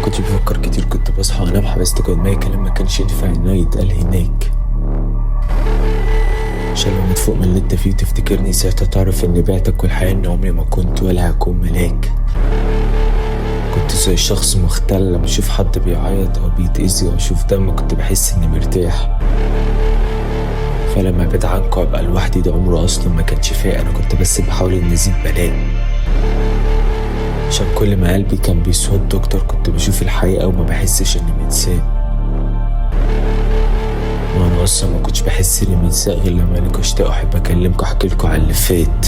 كنتش بفكر كتير، كنت بصحى وانام حبست جوه دماغي كلام ما كانش ينفع انه يتقال هناك. عشان لما تفوق من اللي انت فيه تفتكرني ساعتها تعرف اني بعتك والحقيقة اني عمري ما كنت ولا هكون ملاك. كنت زي شخص مختل، لما اشوف حد بيعيط او بيتأذي او اشوف دم كنت بحس اني مرتاح. فلما ابعد عنكوا ابقى لوحدي ده عمره اصلا ما كانش فايق، انا كنت بس بحاول اني ازيد بلاء. عشان كل ما قلبي كان بيسود دكتور كنت بشوف الحقيقة وما بحسش اني متساب. وانا اصلا ما كنتش بحس اني متساق غير لما انا كنت احب اكلمكوا احكيلكوا على اللي فات.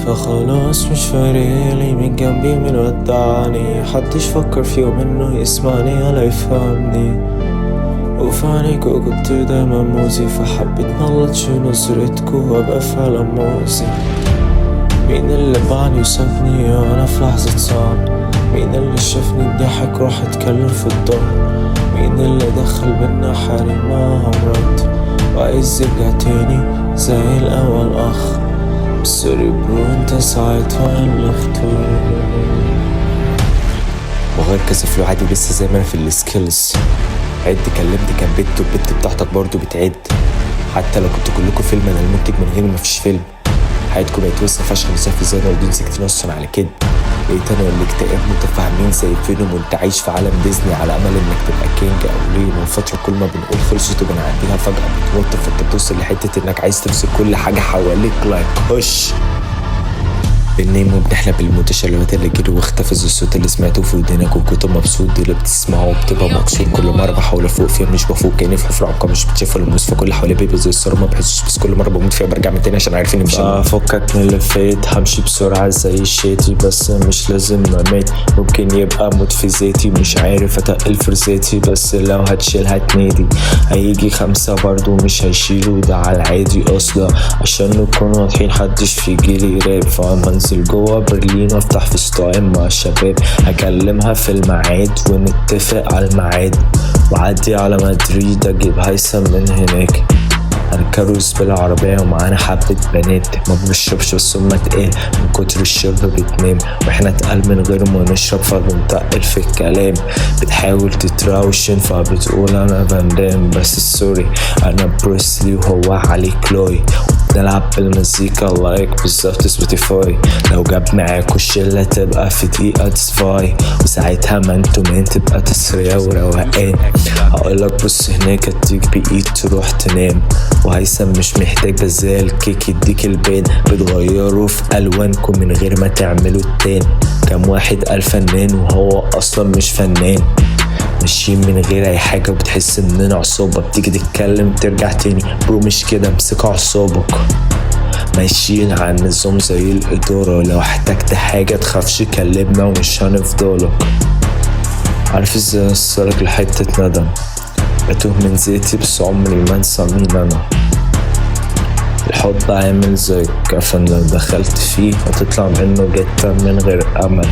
فخلاص مش فارقلي من جنبي من ودعني، محدش فكر في يوم انه يسمعني ولا يفهمني. وفي عينيكوا كنت دايما موزي، فحبيت نغلطش نظرتكوا وابقى فعلا موزي. مين اللي باعني وسابني وانا في لحظة صعب؟ مين اللي شافني الضحك راح اتكلم في الضهر؟ مين اللي دخل بينا حالي ما رد وعايز يرجع تاني زي الاول؟ اخ سوري برو انت ساعتها اللي اختار. وغير كسف له عادي لسه زي ما انا في السكيلز. عد كلمت كان بنت والبنت بتاعتك برضو بتعد. حتى لو كنتوا كلكوا فيلم انا المنتج من غير مفيش فيلم. حياتكم بقت وسخة فشخ وسافي زي ما ودين سكتين اصلا على كده. بقيت انا والاكتئاب متفاهمين زي فيلم وانت عايش في عالم ديزني على امل انك تبقى كينج او ليه. من فترة كل ما بنقول خلصت وبنعديها فجأة بتوتر، فانت بتوصل لحتة انك عايز تفصل كل حاجة حواليك لايك هش. بننام وبنحلم بالمتشلبات اللي جري واختفز الصوت اللي سمعته في ودنك وكنت مبسوط دي اللي بتسمعه وبتبقى مكسور. كل مرة بحاول افوق فيها مش بفوق كأني في حفرة عمقها مش بتشاف ولا في كل حوالي بيبقى زي الصورة ما بحسش، بس كل مرة بموت فيها برجع من تاني عشان عارف اني مش فكك من اللي فات. همشي بسرعة زي الشاتي بس مش لازم امات. ممكن يبقى موت في ذاتي مش عارف اتقل في ذاتي، بس لو هتشيل هتنادي هيجي 5 برضو مش هيشيلوا ده على العادي اصلا. عشان نكون واضحين حدش في جيلي راب، فمنزل جوا برلين وافتح في ستايم مع الشباب. هكلمها في الميعاد ونتفق على الميعاد وعدي على مدريد اجيب هيثم من هناك. هنكروز بالعربية ومعانا حبة بنات. ما بنشربش بس هما تقال من كتر الشرب بتنام، واحنا تقال من غير ما نشرب فبنتقل في الكلام. بتحاول تتراوشن فبتقول انا فاندام، بس سوري انا بروسلي وهو علي كلوي. نلعب بالمزيكا لايك بالظبط سبوتيفاي. لو جاب معاكوا الشلة تبقى في دقيقة تصفاي، وساعتها ما انتوا مين تبقى تسرية وروقان. هقولك بص هناك اديك بإيد تروح تنام، وهيثم مش محتاج بزال كيك يديك البان. بتغيروا في ألوانكم من غير ما تعملوا التاني. كم واحد قال فنان وهو أصلا مش فنان. ماشيين من غير اي حاجة وبتحس اننا عصابة، بتيجي تتكلم ترجع تاني برو مش كده امسكوا عصابك. ماشيين على النظام زي الإدارة، لو احتجت حاجة تخافش كلمنا ومش هنفضلك. عارف ازاي اوصلك لحتة ندم؟ بتوه من ذاتي بس عمري ما انسى مين انا. الحب عامل زي الكفن لو دخلت فيه هتطلع منه جتا من غير امل.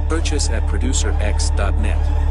Purchase at producerx.net.